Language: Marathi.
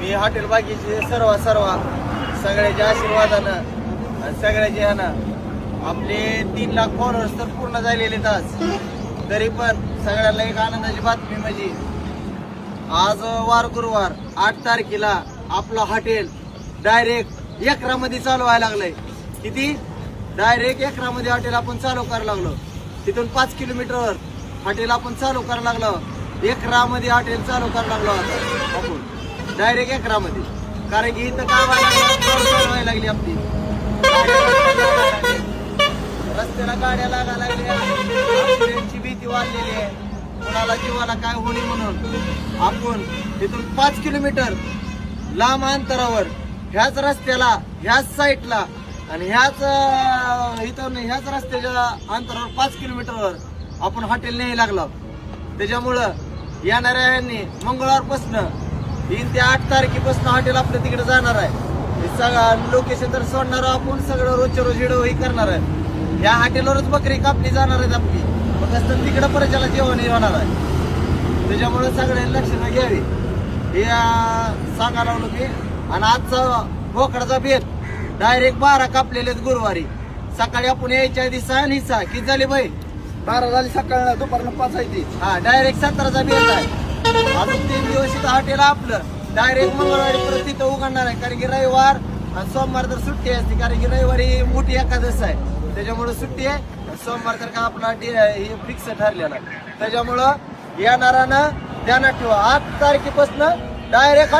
मी हॉटेल बाकीचे सर्व सगळ्याच्या आशीर्वादानं आणि सगळ्याच्या ह्यानं आपले 3 लाख फॉलोअर्स तर पूर्ण झालेले तास. तरी पण सगळ्यांना एक आनंदाची बातमी म्हणजे आज वार गुरुवार 8 तारखेला आपलं हॉटेल डायरेक्ट एकरामध्ये चालू व्हायला लागलंय. किती? डायरेक्ट एकरामध्ये हॉटेल आपण चालू करायला लागलो. तिथून 5 किलोमीटरवर हॉटेल आपण चालू करायला लागलो. एकरामध्ये हॉटेल चालू करायला लागलो आपण डायरेक्ट एकरामध्ये. कारण की इथं काय व्हायला लागली आपली रस्त्याला गाड्या लागायला लागल्या, ऍक्सिडेंटची भीती वाढलेली आहे, कोणाला जीवाला काय होणे म्हणून आपण तिथून 5 किलोमीटर लांब अंतरावर ह्याच रस्त्याला ह्याच साईडला आणि ह्याच रस्त्याच्या अंतरावर 5 किलोमीटरवर आपण हॉटेल न्यायला लागलो. त्याच्यामुळं येणाऱ्या यांनी मंगळवारपासून 3 ते 8 तारखेपासून हॉटेल आपलं तिकडे जाणार आहे. सगळं लोकेशन तर सोडणार आपण, सगळं रोजच्या रोज व्हिडिओ करणार आहे. या हॉटेलवरच बकरी कापली जाणार आहेत आपली, फक्त तिकडे परत जेवण होणार आहे. त्याच्यामुळे सगळ्यांनी लक्षात घ्यावी हे सांगायला लागलो मी. आणि आजचा बोकडाचा बेत डायरेक्ट 12 कापलेले गुरुवारी. सकाळी आपण यायच्या आधी 6 आणि 6 किती झाले बाई? 12 झाली. सकाळ दुपारला 5 आहे ती. हा डायरेक्ट 17चा बेत आहे. अजून 3 दिवस इथं हॉटेल आपलं डायरेक्ट मंगळवारी परत तिथं उघडणार आहे. कारण की रविवार आणि सोमवार तर सुट्टी असते, कारण की रविवारी मोठी एकादश आहे त्याच्यामुळे सुट्टी आहे. सोमवार तर का आपला हे फिक्स ठरलेला आहे. त्याच्यामुळं येणाऱ्यानं ध्यानात ठेवा 8 तारखेपासून डायरेक्ट